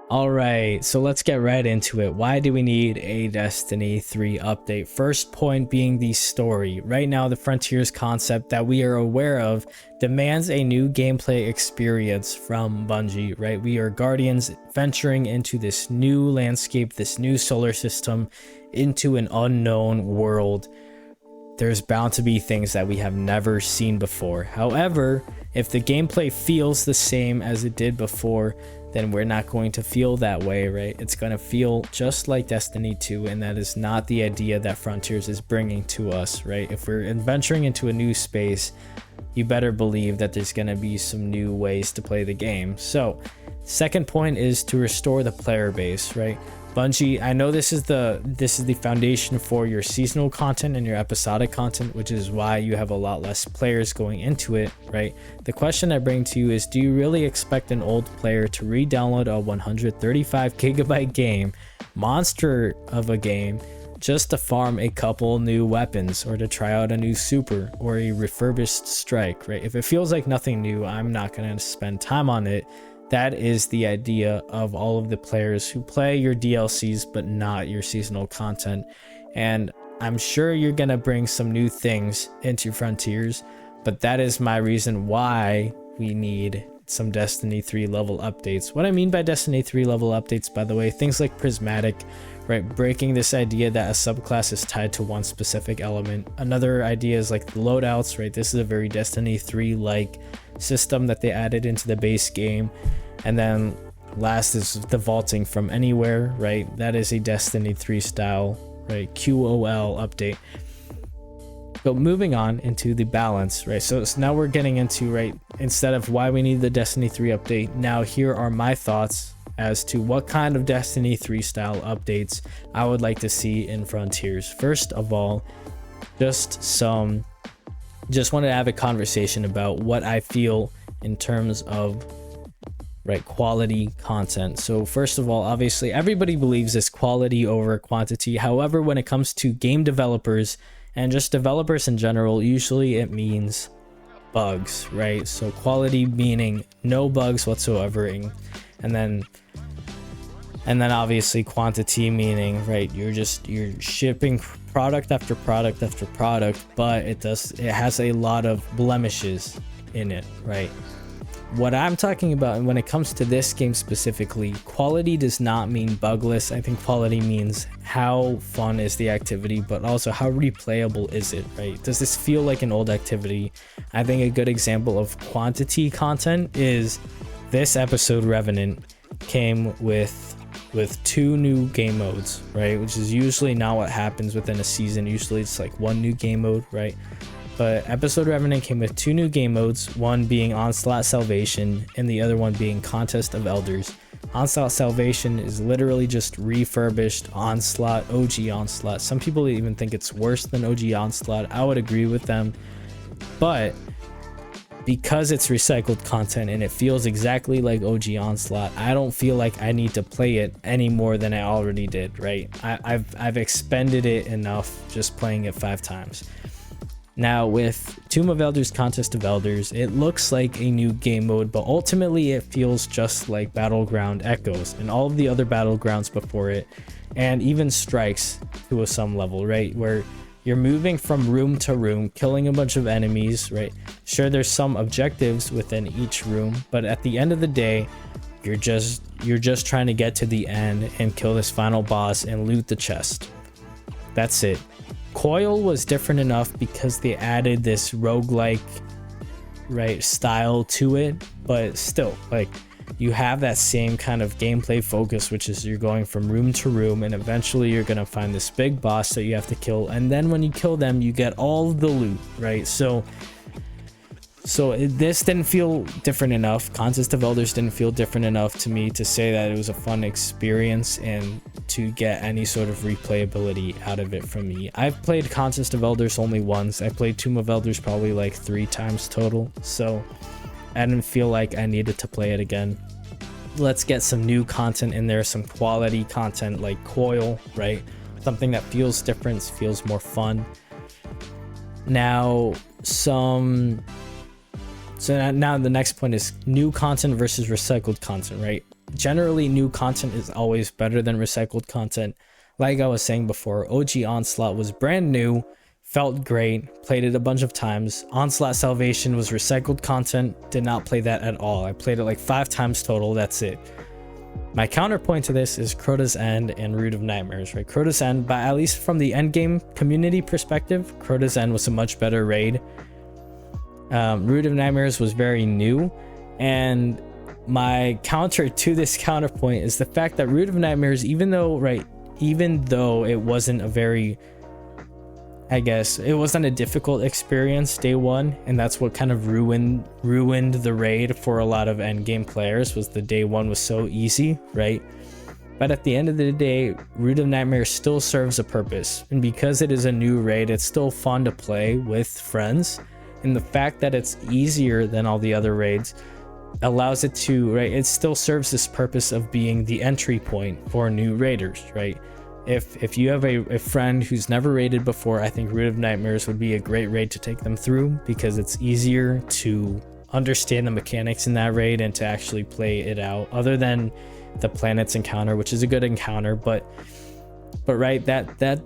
All right, so let's get right into it. Why do we need a Destiny 3 update? First point being the story. Right now, the Frontiers concept that we are aware of demands a new gameplay experience from Bungie, right? We are Guardians venturing into this new landscape, this new solar system, into an unknown world. There's bound to be things that we have never seen before. However, if the gameplay feels the same as it did before, then we're not going to feel that way, right? It's going to feel just like Destiny 2, and that is not the idea that Frontiers is bringing to us, right? If we're venturing into a new space, you better believe that there's going to be some new ways to play the game. So, second point is to restore the player base, right? Bungie, I know this is the foundation for your seasonal content and your episodic content, which is why you have a lot less players going into it, right? The question I bring to you is, do you really expect an old player to re-download a 135 gigabyte game, monster of a game, just to farm a couple new weapons or to try out a new super or a refurbished strike, right? If it feels like nothing new, I'm not going to spend time on it. That is the idea of all of the players who play your DLCs but not your seasonal content. And I'm sure you're going to bring some new things into Frontiers, but that is my reason why we need some Destiny 3 level updates. What I mean by Destiny 3 level updates, by the way, things like Prismatic, right? Breaking this idea that a subclass is tied to one specific element. Another idea is like the loadouts, right? This is a very Destiny 3 like system that they added into the base game. And then last is the vaulting from anywhere, right? That is a Destiny 3 style, right? QOL update. But moving on into the balance, right? So now we're getting into, right, instead of why we need the Destiny 3 update, now here are my thoughts as to what kind of Destiny 3 style updates I would like to see in Frontiers. First of all, just wanted to have a conversation about what I feel in terms of, right, quality content. So first of all, obviously everybody believes it's quality over quantity. However, when it comes to game developers and just developers in general, usually it means bugs, right? So quality meaning no bugs whatsoever, and then obviously quantity meaning, right, you're shipping product after product after product, but it has a lot of blemishes in it, right? What I'm talking about, and when it comes to this game specifically, quality does not mean bugless. I think quality means how fun is the activity, but also how replayable is it, right? Does this feel like an old activity? I think a good example of quantity content is this episode. Revenant came with 2 new game modes, right? Which is usually not what happens within a season. Usually it's like 1 new game mode, right? But Episode Revenant came with 2 new game modes, one being Onslaught Salvation and the other one being Contest of Elders. Onslaught Salvation is literally just refurbished Onslaught, OG Onslaught. Some people even think it's worse than OG Onslaught. I would agree with them. But because it's recycled content and it feels exactly like OG Onslaught, I don't feel like I need to play it any more than I already did, right? I've expended it enough just playing it 5 times. Now with Tomb of Elders, Contest of Elders, it looks like a new game mode, but ultimately it feels just like Battleground Echoes and all of the other Battlegrounds before it, and even Strikes to some level, right? Where you're moving from room to room, killing a bunch of enemies, right? Sure, there's some objectives within each room, but at the end of the day, you're just trying to get to the end and kill this final boss and loot the chest. That's it. Coil was different enough because they added this roguelike, right, style to it, but still, like, you have that same kind of gameplay focus, which is you're going from room to room and eventually you're going to find this big boss that you have to kill, and then when you kill them you get all the loot, right? So this didn't feel different enough. Contest of Elders didn't feel different enough to me to say that it was a fun experience and to get any sort of replayability out of it from me. I've played Contest of Elders only once. I played Tomb of Elders probably like 3 times total, so I didn't feel like I needed to play it again. Let's get some new content in there, some quality content like Coil, right? Something that feels different, feels more fun. Now now the next point is new content versus recycled content, right? generally new content is always better than recycled content. Like I was saying before, OG Onslaught was brand new, felt great, played it a bunch of times. Onslaught Salvation was recycled content, did not play that at all. I played it like 5 times total, that's it. My counterpoint to this is Crota's End and Root of Nightmares, right? Crota's End, but at least from the endgame community perspective, Crota's End was a much better raid. Root of Nightmares was very new, and my counter to this counterpoint is the fact that Root of Nightmares, even though it wasn't a very, I guess, it wasn't a difficult experience day one, and that's what kind of ruined the raid for a lot of endgame players, was the day one was so easy, right? But at the end of the day, Root of Nightmares still serves a purpose, and because it is a new raid, it's still fun to play with friends, and the fact that it's easier than all the other raids allows it to, right, it still serves this purpose of being the entry point for new raiders, right? If you have a friend who's never raided before, I think Root of Nightmares would be a great raid to take them through, because it's easier to understand the mechanics in that raid and to actually play it out, other than the planets encounter, which is a good encounter, but right, that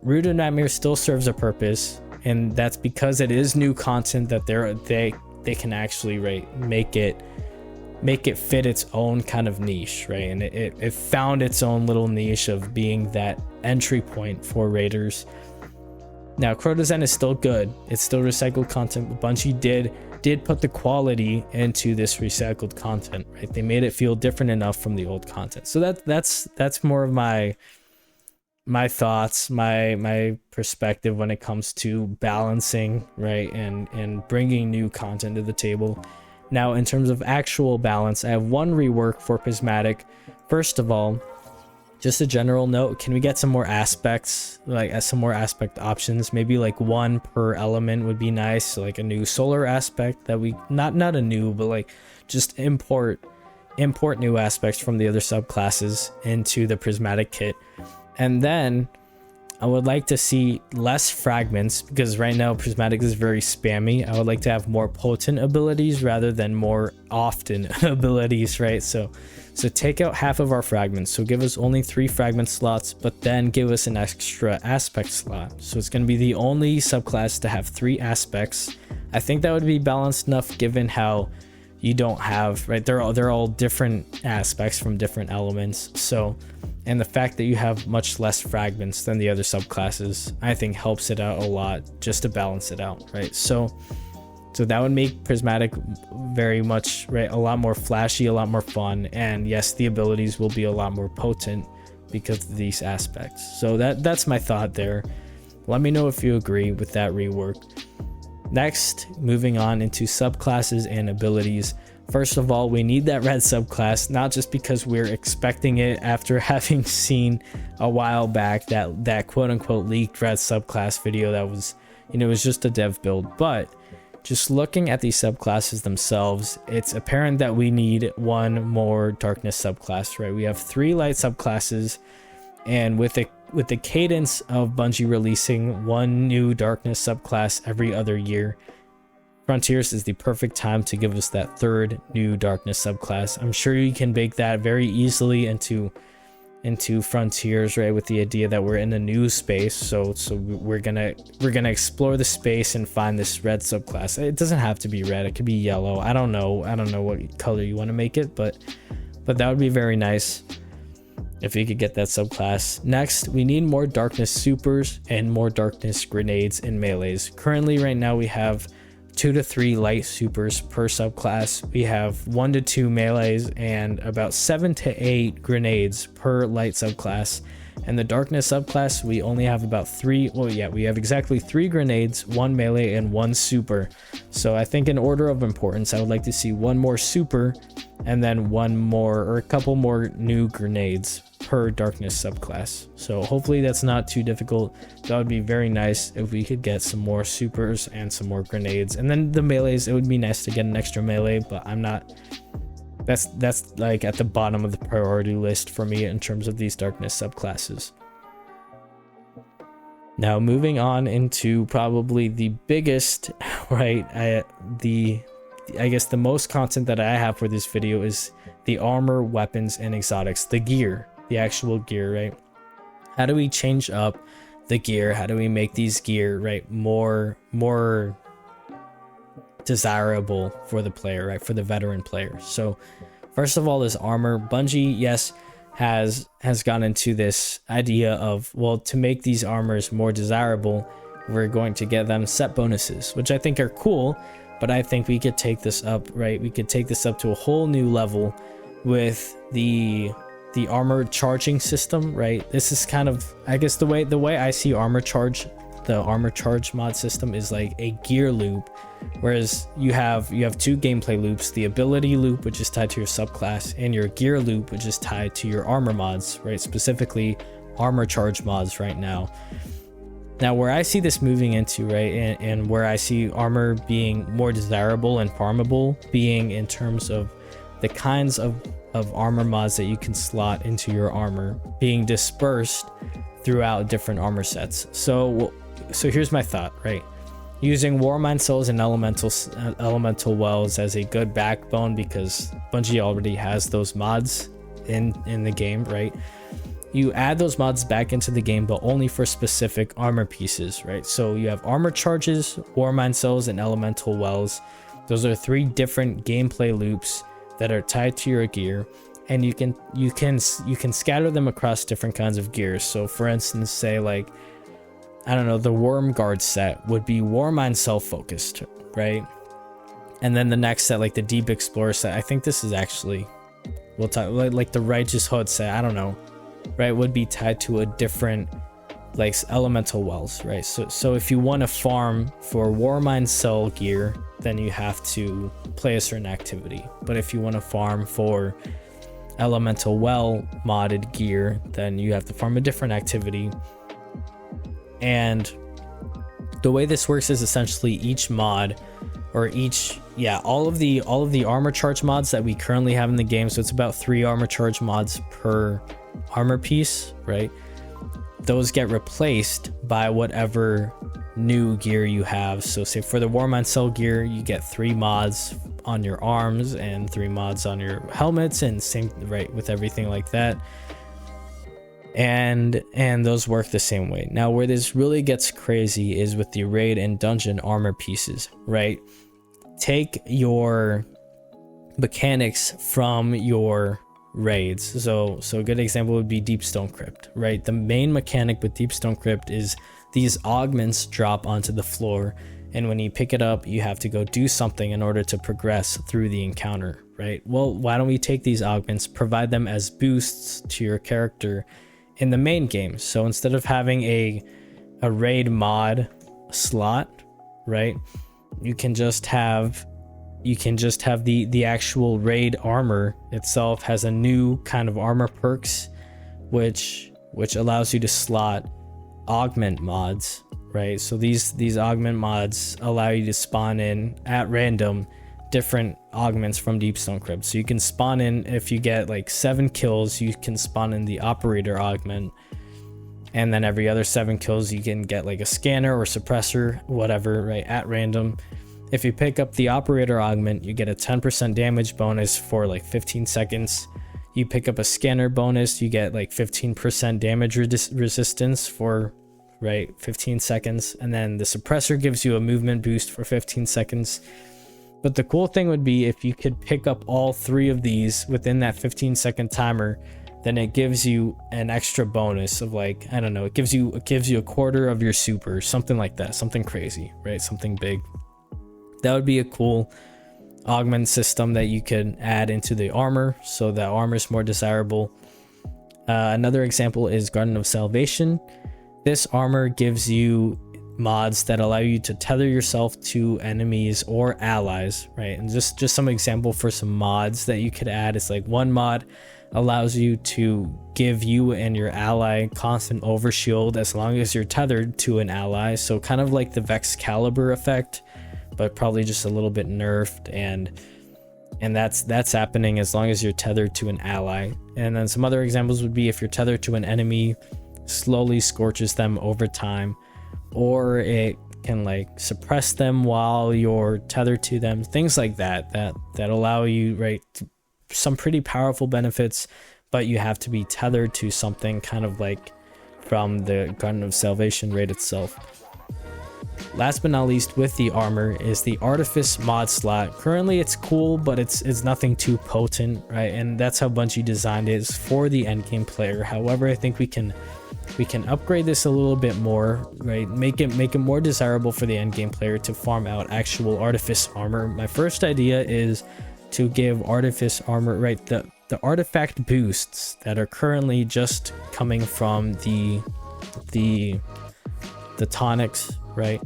Root of Nightmares still serves a purpose, and that's because it is new content that they can actually, right, make it fit its own kind of niche, right? And it found its own little niche of being that entry point for raiders. Now, Crota's End is still good. It's still recycled content, but Bungie did put the quality into this recycled content, right? They made it feel different enough from the old content. So that's more of my thoughts, my perspective when it comes to balancing, right, and bringing new content to the table. Now, in terms of actual balance, I have one rework for Prismatic. First of all, just a general note, can we get some more aspects, like some more aspect options? Maybe like 1 per element would be nice, so like a new solar aspect that we, not a new, but like just import new aspects from the other subclasses into the Prismatic kit. And then I would like to see less fragments, because right now Prismatic is very spammy. I would like to have more potent abilities rather than more often abilities, right? So take out half of our fragments. So give us only 3 fragment slots, but then give us an extra aspect slot. So it's going to be the only subclass to have 3 aspects. I think that would be balanced enough, given how you don't have, right, they're all different aspects from different elements. So, and the fact that you have much less fragments than the other subclasses, I think helps it out a lot, just to balance it out, right? So that would make Prismatic very much, right, a lot more flashy, a lot more fun, and yes, the abilities will be a lot more potent because of these aspects. So that's my thought there. Let me know if you agree with that rework. Next, moving on into subclasses and abilities. First of all, we need that red subclass, not just because we're expecting it after having seen a while back that quote-unquote leaked red subclass video that was, it was just a dev build, but just looking at these subclasses themselves, it's apparent that we need 1 more darkness subclass, right? We have 3 light subclasses, and with the cadence of Bungie releasing 1 new darkness subclass every other year, Frontiers is the perfect time to give us that 3rd new darkness subclass. I'm sure you can bake that very easily into Frontiers, right, with the idea that we're in a new space, so we're gonna explore the space and find this red subclass. It doesn't have to be red, it could be yellow. I don't know what color you want to make it, but that would be very nice if you could get that subclass. Next, we need more darkness supers and more darkness grenades and melees. Currently, right now, we have 2 to 3 light supers per subclass. We have 1 to 2 melees and about 7 to 8 grenades per light subclass. And the darkness subclass, we only have about 3. Well, yeah, we have exactly 3 grenades, 1 melee, and 1 super. So I think in order of importance, I would like to see 1 more super and then 1 more or a couple more new grenades per darkness subclass. So hopefully that's not too difficult. That would be very nice if we could get some more supers and some more grenades. And then the melees, it would be nice to get an extra melee, but I'm not, that's like at the bottom of the priority list for me in terms of these darkness subclasses. Now moving on into probably the biggest, right, the I guess the most content that I have for this video is the armor, weapons, and exotics, the gear, the actual gear, right? How do we change up the gear? How do we make these gear, right, more desirable for the player, right, for the veteran player? So first of all is armor. Bungie, yes, has gone into this idea of, well, to make these armors more desirable, we're going to get them set bonuses, which I think are cool, but I think we could take this up, right? We could take this up to a whole new level with the armor charging system, right? This is kind of, I guess, the way I see armor charge, the armor charge mod system is like a gear loop, whereas you have two gameplay loops: the ability loop, which is tied to your subclass, and your gear loop, which is tied to your armor mods, right? Specifically armor charge mods right now. Now, where I see this moving into, right, and where I see armor being more desirable and farmable, being in terms of the kinds of armor mods that you can slot into your armor being dispersed throughout different armor sets. So here's my thought, right? Using Warmind Souls and elemental wells as a good backbone, because Bungie already has those mods in the game, right? You add those mods back into the game, but only for specific armor pieces, right? So you have armor charges, Warmind Souls, and elemental wells. Those are 3 different gameplay loops that are tied to your gear, and you can scatter them across different kinds of gears. So for instance, say like, I don't know, the Worm Guard set would be Warmind Cell focused, right? And then the next set, like the Deep Explorer set, I think this is actually, we'll talk like the Righteous Hood set, I don't know, right, would be tied to a different like elemental wells, right? So if you want to farm for Warmind Cell gear, then you have to play a certain activity. But if you want to farm for elemental well modded gear, then you have to farm a different activity. And the way this works is essentially each mod, or all of the armor charge mods that we currently have in the game, so it's about 3 armor charge mods per armor piece, right? Those get replaced by whatever new gear you have. So say for the Warmind Cell gear, you get 3 mods on your arms and 3 mods on your helmets, and same, right, with everything like that. And those work the same way. Now, where this really gets crazy is with the raid and dungeon armor pieces, right? Take your mechanics from your raids. So a good example would be Deepstone Crypt, right? The main mechanic with Deepstone Crypt is these augments drop onto the floor, and when you pick it up, you have to go do something in order to progress through the encounter, right? Well, why don't we take these augments, provide them as boosts to your character in the main game? So instead of having a raid mod slot, right, you can just have the actual raid armor itself has a new kind of armor perks, which allows you to slot augment mods, right? So these augment mods allow you to spawn in at random different augments from Deepstone Crypt. So you can spawn in, if you get like 7 kills, you can spawn in the operator augment, and then every other 7 kills you can get like a scanner or suppressor, whatever, right, at random. If you pick up the operator augment, you get a 10% damage bonus for like 15 seconds. You pick up a scanner bonus, you get like 15% damage resistance for, right, 15 seconds. And then the suppressor gives you a movement boost for 15 seconds. But the cool thing would be if you could pick up all 3 of these within that 15-second timer, then it gives you an extra bonus of like, I don't know, it gives you a quarter of your super, something like that, something crazy, right? Something big. That would be a cool augment system that you could add into the armor, so that armor is more desirable. Another example is Garden of Salvation. This armor gives you mods that allow you to tether yourself to enemies or allies, right? And just some example for some mods that you could add is like, one mod allows you to give you and your ally constant overshield as long as you're tethered to an ally. So kind of like the Vexcalibur effect, but probably just a little bit nerfed, and that's happening as long as you're tethered to an ally. And then some other examples would be if you're tethered to an enemy, slowly scorches them over time, or it can like suppress them while you're tethered to them, things like that allow you, right, some pretty powerful benefits, but you have to be tethered to something, kind of like from the Garden of Salvation raid itself. Last but not least, with the armor is the Artifice mod slot. Currently it's cool, but it's nothing too potent, right? And that's how Bungie designed it, is for the endgame player. However, I think we can upgrade this a little bit more, right? Make it more desirable for the endgame player to farm out actual Artifice armor. My first idea is to give Artifice armor, right, the artifact boosts that are currently just coming from the tonics, right?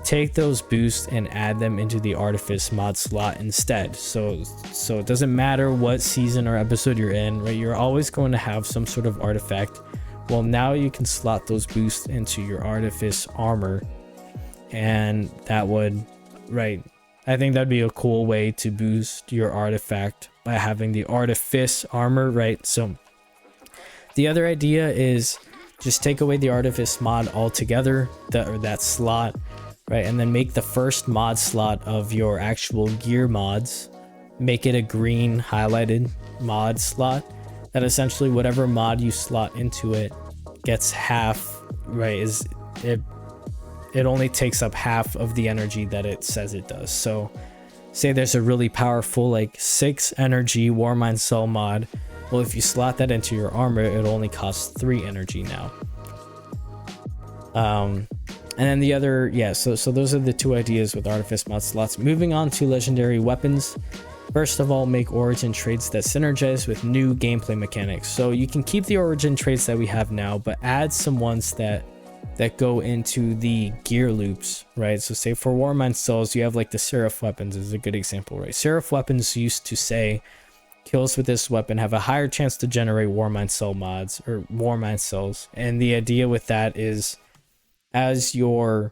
Take those boosts and add them into the Artifice mod slot instead. So it doesn't matter what season or episode you're in, right? You're always going to have some sort of artifact. Well, now you can slot those boosts into your Artifice armor, and that would, right, I think that'd be a cool way to boost your artifact by having the Artifice armor, right? So the other idea is just take away the Artifice mod altogether, that slot, right? And then make the first mod slot of your actual gear mods, make it a green highlighted mod slot, that essentially whatever mod you slot into it gets half, right? It only takes up half of the energy that it says it does. So say there's a really powerful like 6 energy Warmind Cell mod. Well, if you slot that into your armor, it only costs 3 energy now. And then the other, yeah, so those are the 2 ideas with Artifice mod slots. Moving on to legendary weapons. First of all, make origin traits that synergize with new gameplay mechanics. So you can keep the origin traits that we have now, but add some ones that go into the gear loops, right? So say for Warmind Cells, you have like the Seraph weapons is a good example, right? Seraph weapons used to say kills with this weapon have a higher chance to generate Warmind Cell mods or Warmind Cells. And the idea with that is as you're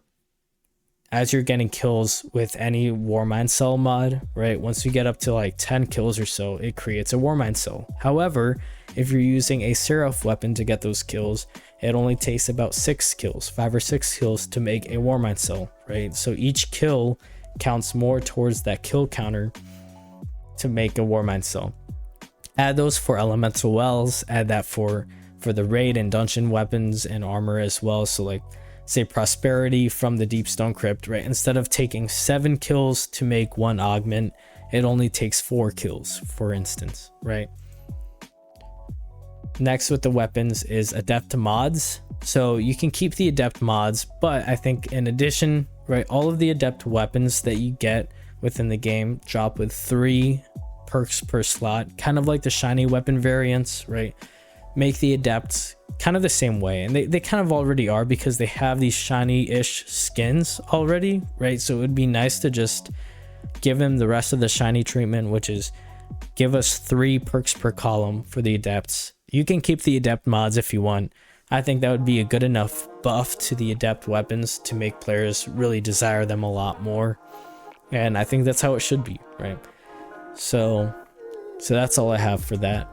getting kills with any Warmind Cell mod, right? Once you get up to like 10 kills or so, it creates a Warmind Cell. However, if you're using a Seraph weapon to get those kills, it only takes about 6 kills, 5 or 6 kills to make a Warmind Cell, right? So each kill counts more towards that kill counter to make a Warmind Cell. Add those for elemental wells, add that for the raid and dungeon weapons and armor as well. So like say Prosperity from the Deep Stone Crypt, right? Instead of taking 7 kills to make 1 augment, it only takes 4 kills, for instance, right? Next with the weapons is Adept mods. So you can keep the Adept mods, but I think in addition, right, all of the Adept weapons that you get within the game drop with 3 perks per slot, kind of like the shiny weapon variants, right? Make the Adepts kind of the same way, and they kind of already are because they have these shiny-ish skins already, right? So it would be nice to just give them the rest of the shiny treatment, which is give us 3 perks per column for the Adepts. You can keep the Adept mods if you want. I think that would be a good enough buff to the Adept weapons to make players really desire them a lot more, and I think that's how it should be, right? So that's all I have for that.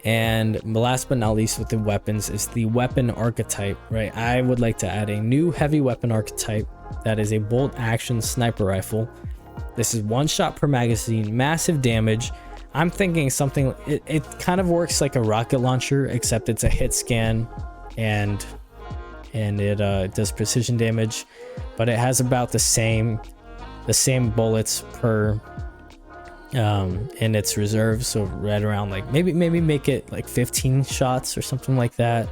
And last but not least with the weapons is the weapon archetype, right? I would like to add a new heavy weapon archetype that is a bolt action sniper rifle. This is 1 shot per magazine, massive damage. I'm thinking something, it kind of works like a rocket launcher, except it's a hit scan and it does precision damage, but it has about the same bullets per in its reserve, so right around like maybe make it like 15 shots or something like that,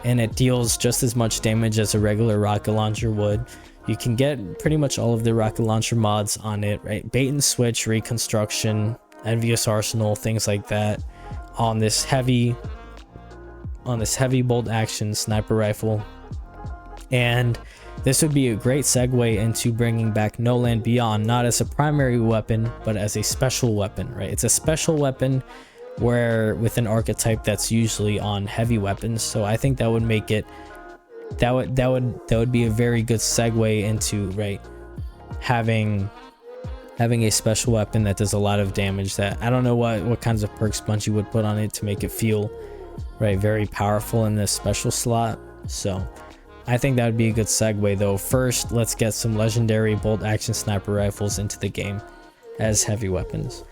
and it deals just as much damage as a regular rocket launcher would. You can get pretty much all of the rocket launcher mods on it, right? Bait and switch, reconstruction, envious arsenal, things like that on this heavy bolt action sniper rifle. And this would be a great segue into bringing back No Land Beyond, not as a primary weapon, but as a special weapon, right? It's a special weapon where with an archetype that's usually on heavy weapons. So I think that would make it, that would be a very good segue into, right, having a special weapon that does a lot of damage. That I don't know what kinds of perks Bungie would put on it to make it feel, right, very powerful in this special slot. So I think that would be a good segue though. First, let's get some legendary bolt action sniper rifles into the game as heavy weapons.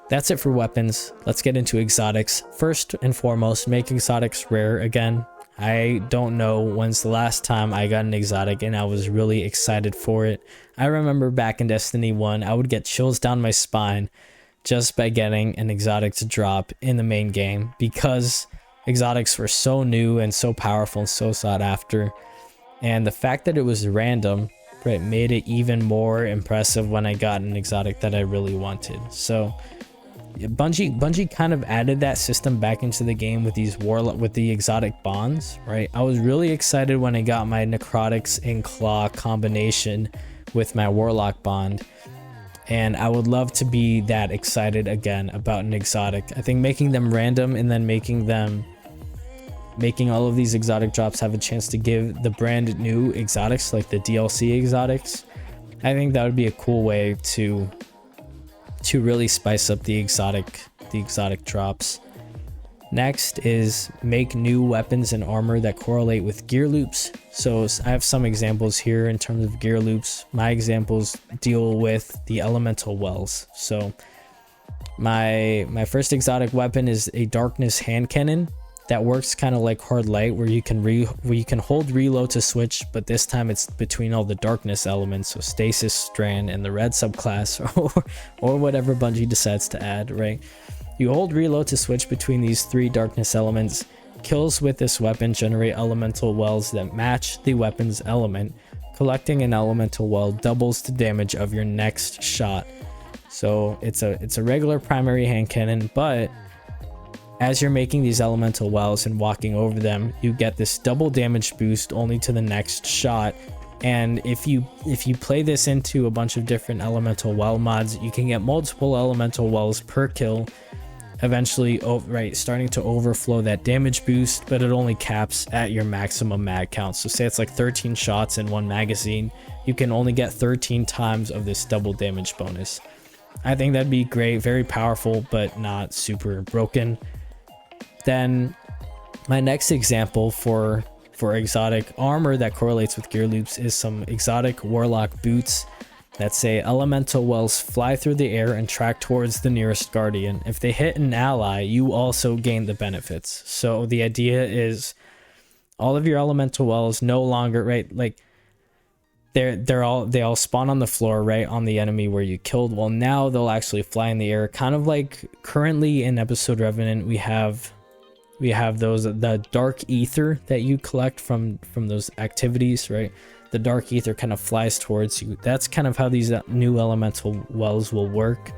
That's it for weapons. Let's get into exotics. First and foremost, make exotics rare again. I don't know when's the last time I got an exotic and I was really excited for it. I remember back in Destiny 1, I would get chills down my spine just by getting an exotic to drop in the main game, because exotics were so new and so powerful and so sought after. And the fact that it was random, right, made it even more impressive when I got an exotic that I really wanted. So Bungie kind of added that system back into the game with the exotic bonds, right? I was really excited when I got my necrotics and claw combination with my warlock bond, and I would love to be that excited again about an exotic. I think making them random and then making all of these exotic drops have a chance to give the brand new exotics, like the DLC exotics, I think that would be a cool way to really spice up the exotic drops. Next is make new weapons and armor that correlate with gear loops. So I have some examples here in terms of gear loops. My examples deal with the elemental wells. So my first exotic weapon is a darkness hand cannon that works kind of like hard light, where you can hold reload to switch, but this time it's between all the darkness elements, so stasis, strand, and the red subclass, or whatever Bungie decides to add, right? You hold reload to switch between these three darkness elements. Kills with this weapon generate elemental wells that match the weapon's element. Collecting an elemental well doubles the damage of your next shot. So it's a regular primary hand cannon, but as you're making these elemental wells and walking over them, you get this double damage boost only to the next shot. And if you play this into a bunch of different elemental well mods, you can get multiple elemental wells per kill, eventually starting to overflow that damage boost, but it only caps at your maximum mag count. So say it's like 13 shots in one magazine, you can only get 13 times of this double damage bonus. I think that'd be great, very powerful, but not super broken. Then my next example for exotic armor that correlates with gear loops is some exotic warlock boots that say elemental wells fly through the air and track towards the nearest guardian. If they hit an ally, you also gain the benefits. So the idea is all of your elemental wells no longer, right, like they all spawn on the floor, right, on the enemy where you killed. Well, now they'll actually fly in the air, kind of like currently in Episode Revenant we have the dark ether that you collect from those activities, right? The dark ether kind of flies towards you. That's kind of how these new elemental wells will work,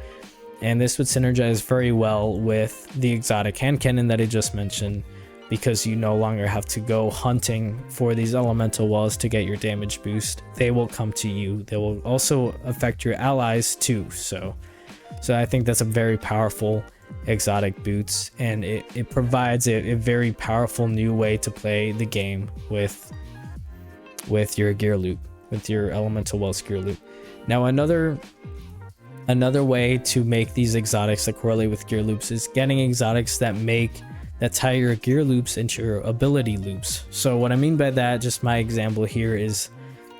and this would synergize very well with the exotic hand cannon that I just mentioned, because you no longer have to go hunting for these elemental wells to get your damage boost. They will come to you. They will also affect your allies too. So I think that's a very powerful exotic boots, and it provides a very powerful new way to play the game with your gear loop, with your elemental wells gear loop. Now another way to make these exotics that correlate with gear loops is getting exotics that tie your gear loops into your ability loops. So what I mean by that, just my example here, is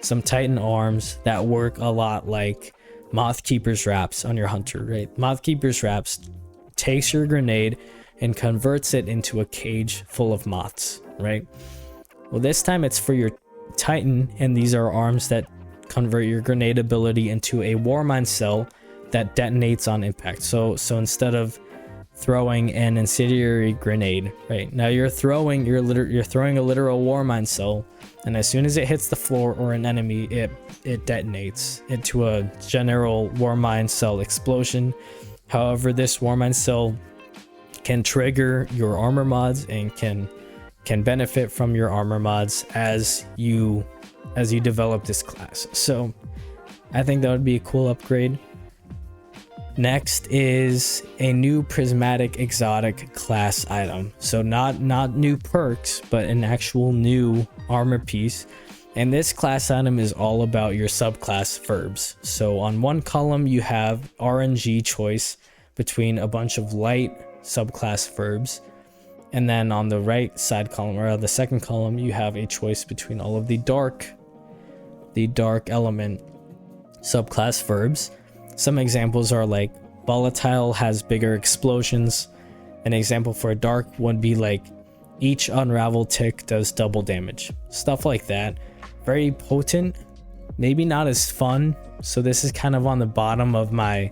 some Titan arms that work a lot like Mothkeeper's Wraps on your hunter, right? Mothkeeper's Wraps takes your grenade and converts it into a cage full of moths, right? Well, this time it's for your Titan, and these are arms that convert your grenade ability into a Warmind cell that detonates on impact. So instead of throwing an incendiary grenade, right, now you're throwing a literal Warmind cell, and as soon as it hits the floor or an enemy, it detonates into a general Warmind cell explosion. However, this Warmind cell can trigger your armor mods and can benefit from your armor mods as you develop this class. So I think that would be a cool upgrade. Next is a new prismatic exotic class item. So not new perks, but an actual new armor piece. And this class item is all about your subclass verbs. So on one column you have RNG choice between a bunch of light subclass verbs, And then on the right side column, or the second column, you have a choice between all of the dark element subclass verbs. Some examples are like volatile has bigger explosions. An example for a dark would be like each unravel tick does double damage. Stuff like that. Very potent, maybe not as fun. So this is kind of on the bottom of my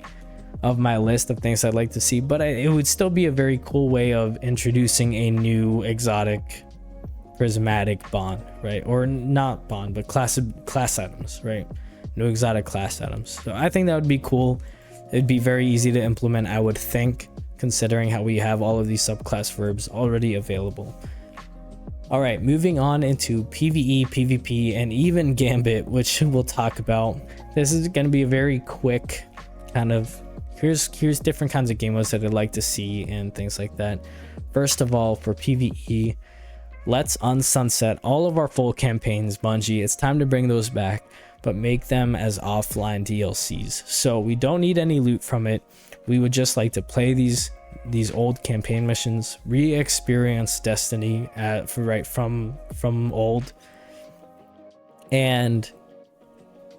list of things I'd like to see, but it would still be a very cool way of introducing a new exotic prismatic bond, right? Or not bond, but class items, right? New exotic class items. So I think that would be cool. It'd be very easy to implement, I would think, considering how we have all of these subclass verbs already available. All right, moving on into PvE, PvP, and even Gambit, which we'll talk about. This is going to be a very quick kind of here's different kinds of game modes that I'd like to see and things like that. First of all, for PvE, let's unsunset all of our full campaigns, Bungie. It's time to bring those back, but make them as offline DLCs. So we don't need any loot from it. We would just like to play these old campaign missions, re-experience Destiny from old, and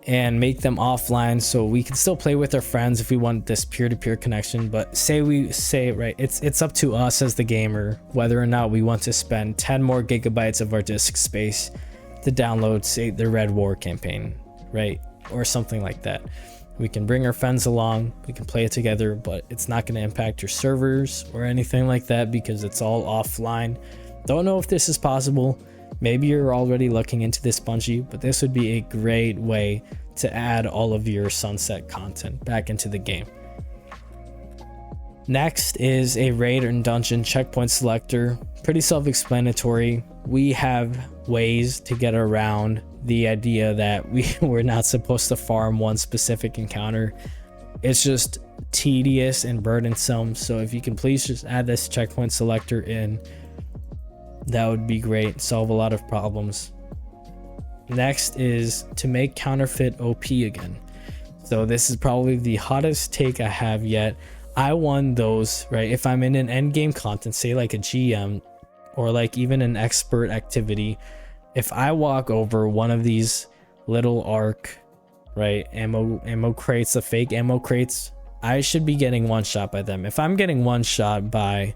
make them offline so we can still play with our friends if we want this peer-to-peer connection. But it's up to us as the gamer whether or not we want to spend 10 more gigabytes of our disk space to download, say, the Red War campaign, right? Or something like that. We can bring our friends along, we can play it together, but it's not going to impact your servers or anything like that because it's all offline. Don't know if this is possible. Maybe you're already looking into this, Bungie, but this would be a great way to add all of your sunset content back into the game. Next is a raid and dungeon checkpoint selector. Pretty self-explanatory. We have ways to get around the idea that we're not supposed to farm one specific encounter. It's just tedious and burdensome. So if you can please just add this checkpoint selector in, that would be great. Solve a lot of problems. Next is to make counterfeit OP again. So this is probably the hottest take I have yet. I won those, right? If I'm in an end game content, say like a GM or like even an expert activity, if I walk over one of these little arc, right, ammo crates, the fake ammo crates, I should be getting one shot by them. If I'm getting one shot by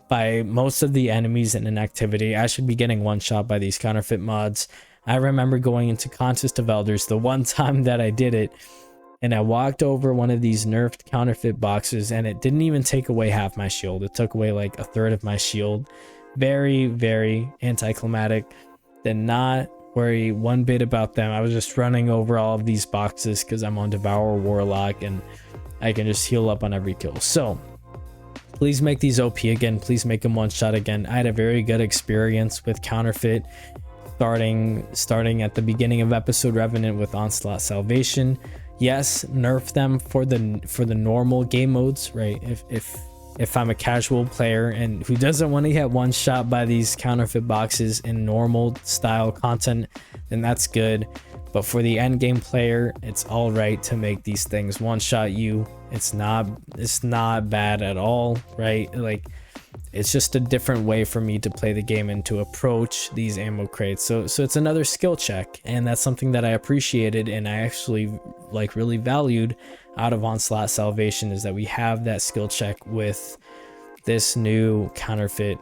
most of the enemies in an activity, I should be getting one shot by these counterfeit mods. I remember going into Contest of Elders the one time that I did it, and I walked over one of these nerfed counterfeit boxes, and it didn't even take away half my shield. It took away like a third of my shield. Very, very anticlimactic. Did not worry one bit about them. I was just running over all of these boxes because I'm on Devour Warlock and I can just heal up on every kill. So please make these OP again. Please make them one shot again. I had a very good experience with counterfeit starting at the beginning of episode Revenant with Onslaught Salvation. Yes, nerf them for the normal game modes, right? If I'm a casual player and who doesn't want to get one shot by these counterfeit boxes in normal style content, then that's good. But for the end game player, it's all right to make these things one shot you. It's not bad at all, right? Like, it's just a different way for me to play the game and to approach these ammo crates. So it's another skill check, and that's something that I appreciated and I actually like really valued out of Onslaught Salvation, is that we have that skill check with this new counterfeit,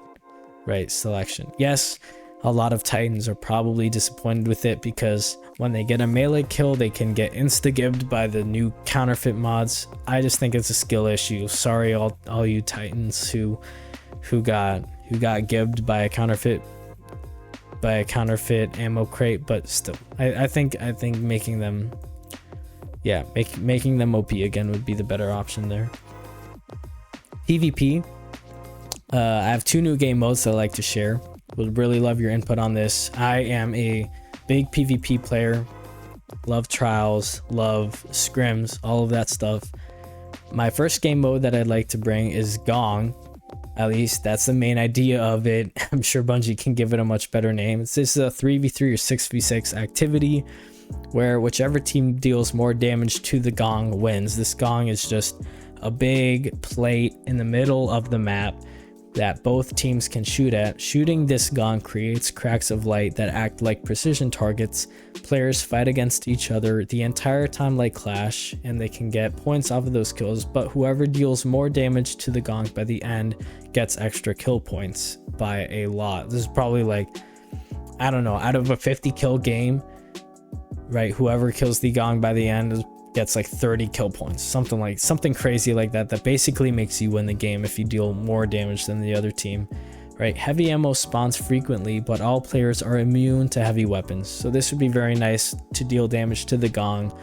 right, selection. Yes, a lot of Titans are probably disappointed with it because when they get a melee kill, they can get insta-gibbed by the new counterfeit mods. I just think it's a skill issue. Sorry, all you Titans who got gibbed by a counterfeit ammo crate, but still, I think making them, making them OP again would be the better option there. PvP, I have two new game modes that I like to share. Would really love your input on this. I am a big PvP player, love trials, love scrims, all of that stuff. My first game mode that I'd like to bring is Gong. At least that's the main idea of it. I'm sure Bungie can give it a much better name. This is a 3v3 or 6v6 activity where whichever team deals more damage to the Gong wins. This Gong is just a big plate in the middle of the map that both teams can shoot at. Shooting this gong creates cracks of light that act like precision targets. Players fight against each other the entire time like Clash, and they can get points off of those kills, but whoever deals more damage to the gong by the end gets extra kill points by a lot. This is probably like, I don't know, out of a 50 kill game, right, whoever kills the gong by the end gets like 30 kill points, something crazy like that, that basically makes you win the game if you deal more damage than the other team, right? Heavy ammo spawns frequently, but all players are immune to heavy weapons, so this would be very nice to deal damage to the gong,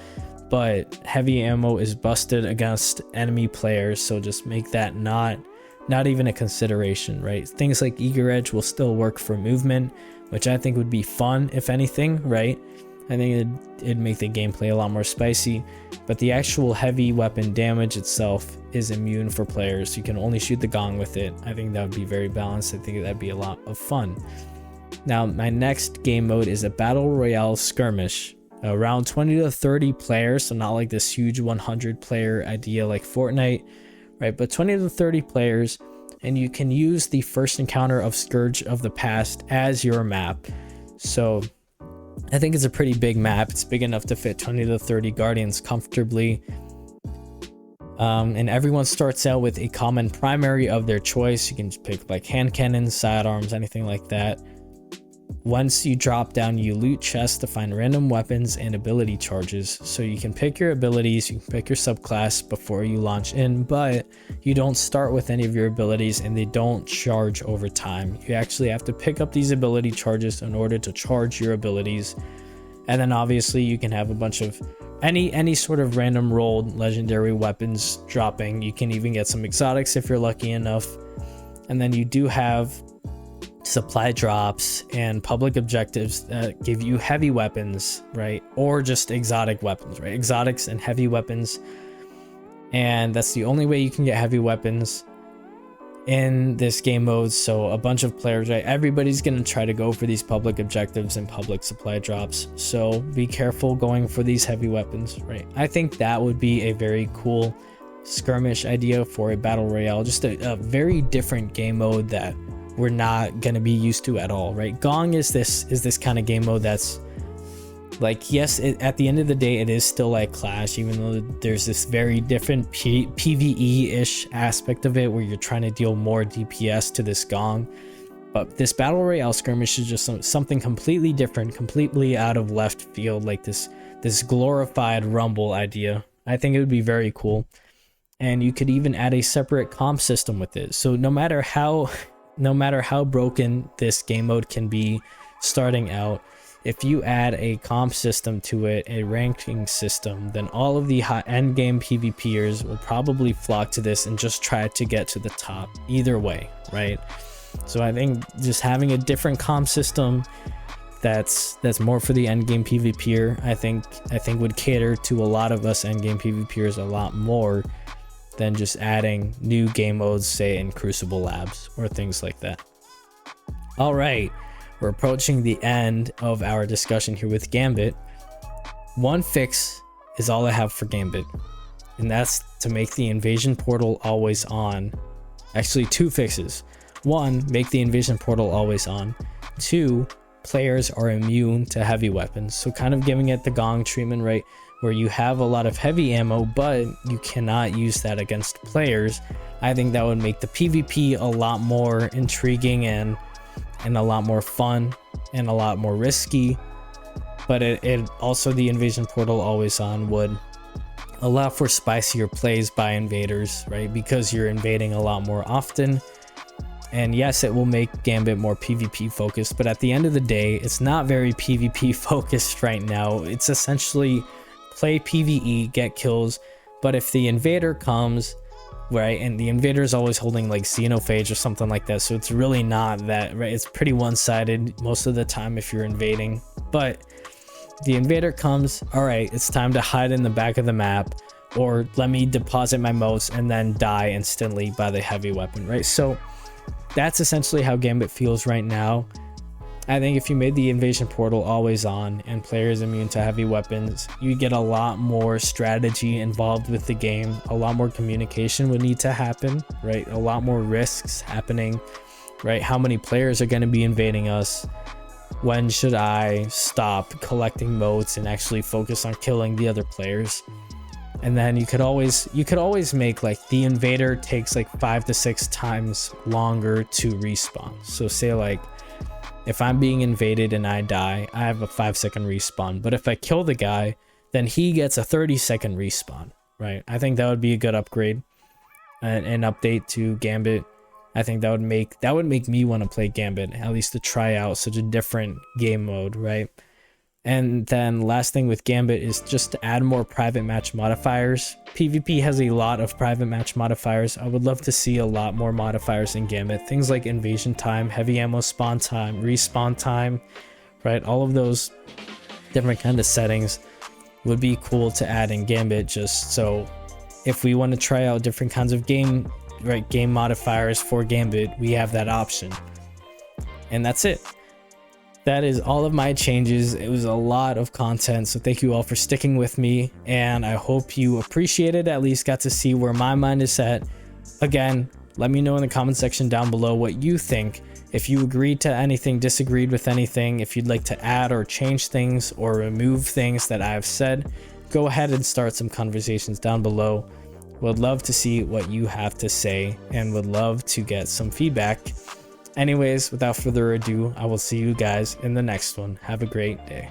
but heavy ammo is busted against enemy players, so just make that not even a consideration, right? Things like Eager Edge will still work for movement, which I think would be fun, if anything, right? I think it'd make the gameplay a lot more spicy, but the actual heavy weapon damage itself is immune for players. You can only shoot the gong with it. I think that would be very balanced. I think that'd be a lot of fun. Now, my next game mode is a Battle Royale skirmish. Around 20 to 30 players, so not like this huge 100 player idea like Fortnite, right? But 20 to 30 players, and you can use the first encounter of Scourge of the Past as your map. So I think it's a pretty big map. It's big enough to fit 20 to 30 Guardians comfortably. And everyone starts out with a common primary of their choice. You can just pick like hand cannons, sidearms, anything like that. Once you drop down, you loot chests to find random weapons and ability charges. So you can pick your abilities, you can pick your subclass before you launch in, but you don't start with any of your abilities and they don't charge over time. You actually have to pick up these ability charges in order to charge your abilities. And then obviously you can have a bunch of any sort of random rolled legendary weapons dropping. You can even get some exotics if you're lucky enough. And then you do have supply drops and public objectives that give you heavy weapons, right? Or just exotic weapons, right? Exotics and heavy weapons. And that's the only way you can get heavy weapons in this game mode. So a bunch of players, right? Everybody's going to try to go for these public objectives and public supply drops. So be careful going for these heavy weapons, right? I think that would be a very cool skirmish idea for a battle royale. Just a very different game mode that we're not going to be used to at all, right? Gong is this kind of game mode that's like, yes, at the end of the day, it is still like Clash, even though there's this very different PvE-ish aspect of it where you're trying to deal more DPS to this Gong. But this Battle Royale skirmish is just something completely different, completely out of left field, like this glorified Rumble idea. I think it would be very cool. And you could even add a separate comp system with it. So no matter how broken this game mode can be starting out, if you add a comp system to it, a ranking system, then all of the hot end game PvPers will probably flock to this and just try to get to the top either way, right? So I think just having a different comp system that's more for the end game PvPer, I think would cater to a lot of us end game PvPers a lot more than just adding new game modes, say in Crucible Labs or things like that. All right, we're approaching the end of our discussion here with Gambit. One fix is all I have for Gambit, and that's to make the invasion portal always on. Actually, two fixes. One, make the invasion portal always on. Two, players are immune to heavy weapons. So kind of giving it the Gong treatment, right? Where you have a lot of heavy ammo, but you cannot use that against players. I think that would make the PvP a lot more intriguing and a lot more fun and a lot more risky. But it also, the invasion portal always on would allow for spicier plays by invaders, right? Because you're invading a lot more often. And yes, it will make Gambit more PvP focused, but at the end of the day, it's not very PvP focused right now. It's essentially play PvE, get kills, but if the invader comes, right, and the invader is always holding like Xenophage or something like that, so it's really not that, right? It's pretty one-sided most of the time if you're invading. But the invader comes, all right, it's time to hide in the back of the map, or let me deposit my motes and then die instantly by the heavy weapon, right? So that's essentially how Gambit feels right now. I think if you made the invasion portal always on and players immune to heavy weapons, you get a lot more strategy involved with the game. A lot more communication would need to happen, right? A lot more risks happening, right? How many players are going to be invading us? When should I stop collecting motes and actually focus on killing the other players? And then you could always make like the invader takes like 5 to 6 times longer to respawn. So say like if I'm being invaded and I die, I have a 5-second respawn. But if I kill the guy, then he gets a 30-second respawn, right? I think that would be a good upgrade, an update to Gambit. I think that would make me want to play Gambit, at least to try out such a different game mode, right? And then last thing with Gambit is just to add more private match modifiers. PvP has a lot of private match modifiers. I would love to see a lot more modifiers in Gambit. Things like invasion time, heavy ammo spawn time, respawn time, right? All of those different kind of settings would be cool to add in Gambit, just so if we want to try out different kinds of game modifiers for Gambit, we have that option. And that's it. That is all of my changes. It was a lot of content, so thank you all for sticking with me, and I hope you appreciated, at least got to see where my mind is set. Again, let me know in the comment section down below what you think. If you agreed to anything, disagreed with anything, if you'd like to add or change things or remove things that I've said, go ahead and start some conversations down below. Would love to see what you have to say and would love to get some feedback. Anyways, without further ado, I will see you guys in the next one. Have a great day.